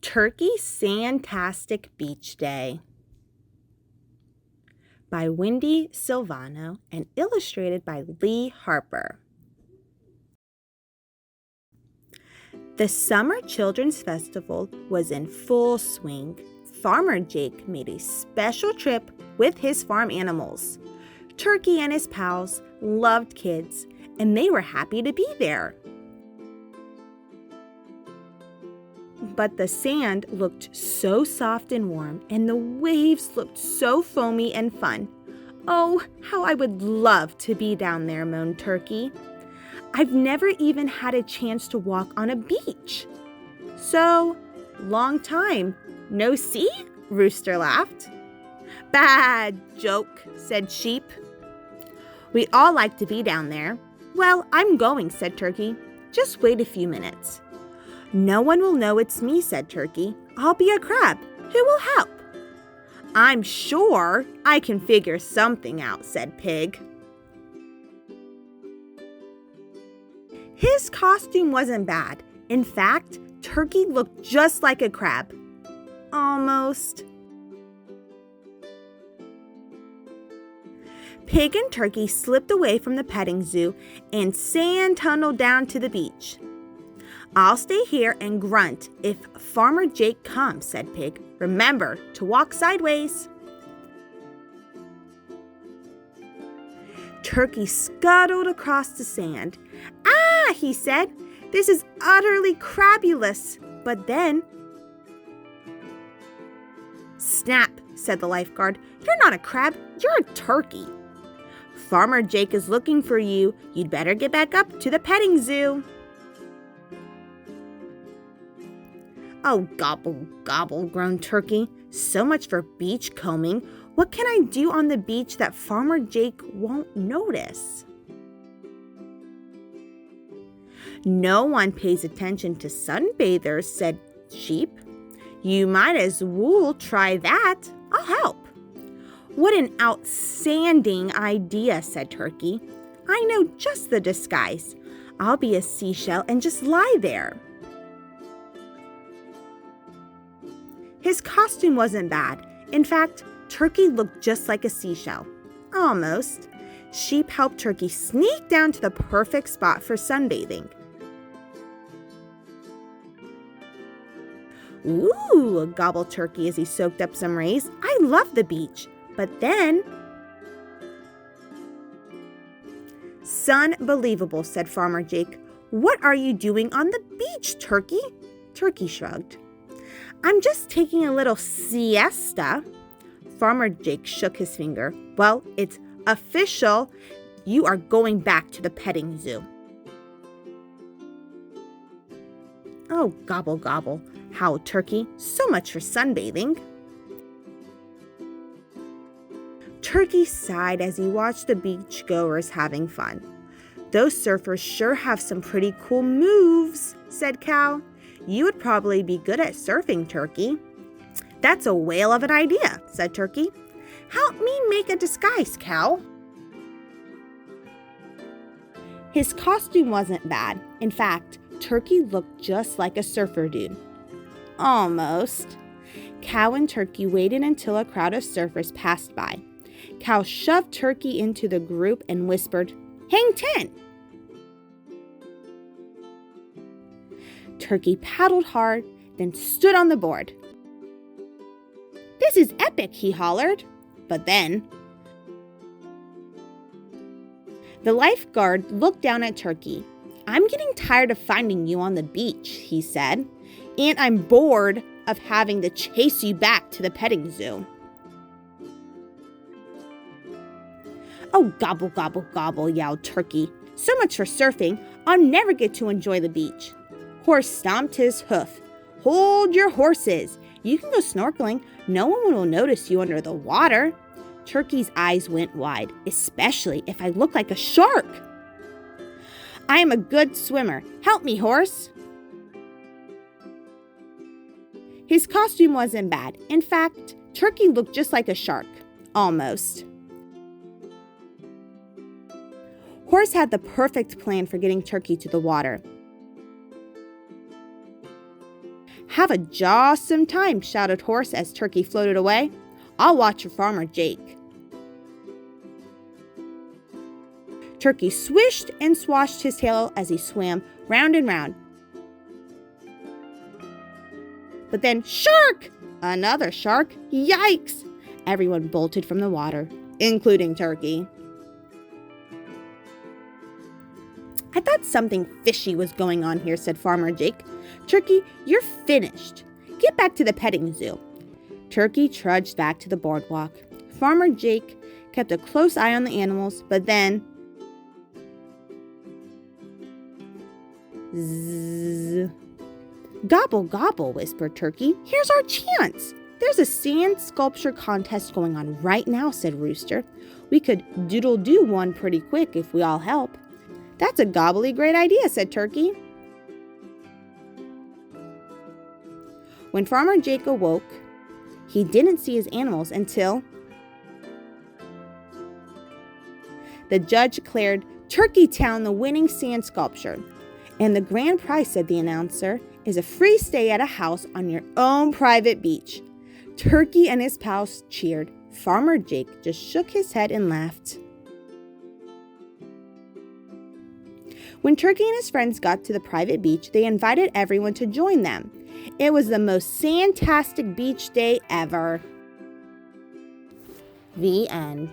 Turkey Sandtastic Beach Day by Wendi Silvano and illustrated by Harper. The Summer Children's Festival was in full swing. Farmer Jake made a special trip with his farm animals. Turkey and his pals loved kids, and they were happy to be there. But the sand looked so soft and warm, and the waves looked so foamy and fun. Oh, how I would love to be down there, moaned Turkey. I've never even had a chance to walk on a beach. So, long time. No see? Rooster laughed. Bad joke, said Sheep. We all like to be down there. Well, I'm going, said Turkey. Just wait a few minutes. No one will know it's me, said Turkey. I'll be a crab. Who will help? I'm sure I can figure something out, said Pig. His costume wasn't bad. In fact, Turkey looked just like a crab. Almost. Pig and Turkey slipped away from the petting zoo and sand tunneled down to the beach. I'll stay here and grunt if Farmer Jake comes, said Pig. Remember to walk sideways. Turkey scuttled across the sand. Ah, he said, this is utterly crab-ulous. But then, snap, said the lifeguard. You're not a crab, you're a turkey. Farmer Jake is looking for you. You'd better get back up to the petting zoo. Oh, gobble, gobble, groaned Turkey. So much for beach combing. What can I do on the beach that Farmer Jake won't notice? No one pays attention to sunbathers, said Sheep. You might as well try that. I'll help. What an outstanding idea, said Turkey. I know just the disguise. I'll be a seashell and just lie there. His costume wasn't bad. In fact, Turkey looked just like a seashell. Almost. Sheep helped Turkey sneak down to the perfect spot for sunbathing. Ooh, gobbled Turkey as he soaked up some rays. I love the beach. But then, Unbelievable, said Farmer Jake. What are you doing on the beach, Turkey? Turkey shrugged. I'm just taking a little siesta. Farmer Jake shook his finger. Well, it's official. You are going back to the petting zoo. Oh, gobble, gobble, howled Turkey. So much for sunbathing. Turkey sighed as he watched the beachgoers having fun. Those surfers sure have some pretty cool moves, said Cow. You would probably be good at surfing, Turkey. That's a whale of an idea, said Turkey. Help me make a disguise, Cow. His costume wasn't bad. In fact, Turkey looked just like a surfer dude. Almost. Cow and Turkey waited until a crowd of surfers passed by. Cow shoved Turkey into the group and whispered, Hang 10! Turkey paddled hard, then stood on the board. This is epic, he hollered. But then, the lifeguard looked down at Turkey. I'm getting tired of finding you on the beach, he said, and I'm bored of having to chase you back to the petting zoo. Oh, gobble, gobble, gobble, yelled Turkey. So much for surfing. I'll never get to enjoy the beach. Horse stomped his hoof. Hold your horses. You can go snorkeling. No one will notice you under the water. Turkey's eyes went wide, especially if I look like a shark. I am a good swimmer. Help me, horse. His costume wasn't bad. In fact, Turkey looked just like a shark. Almost. Horse had the perfect plan for getting Turkey to the water. "Have a jawsome time," shouted Horse as Turkey floated away. "I'll watch for Farmer Jake." Turkey swished and swashed his tail as he swam round and round. But then, shark! Another shark! Yikes! Everyone bolted from the water, including Turkey. "I thought something fishy was going on here," said Farmer Jake. "Turkey, you're finished. Get back to the petting zoo." Turkey trudged back to the boardwalk. Farmer Jake kept a close eye on the animals, but then... Zzz. "Gobble, gobble," whispered Turkey. "Here's our chance." "There's a sand sculpture contest going on right now," said Rooster. "We could doodle-do one pretty quick if we all help." "That's a gobbly great idea," said Turkey. When Farmer Jake awoke, he didn't see his animals until the judge declared Turkey Town the winning sand sculpture. "And the grand prize," said the announcer, "is a free stay at a house on your own private beach." Turkey and his pals cheered. Farmer Jake just shook his head and laughed. When Turkey and his friends got to the private beach, they invited everyone to join them. It was the most Sandtastic beach day ever. The end.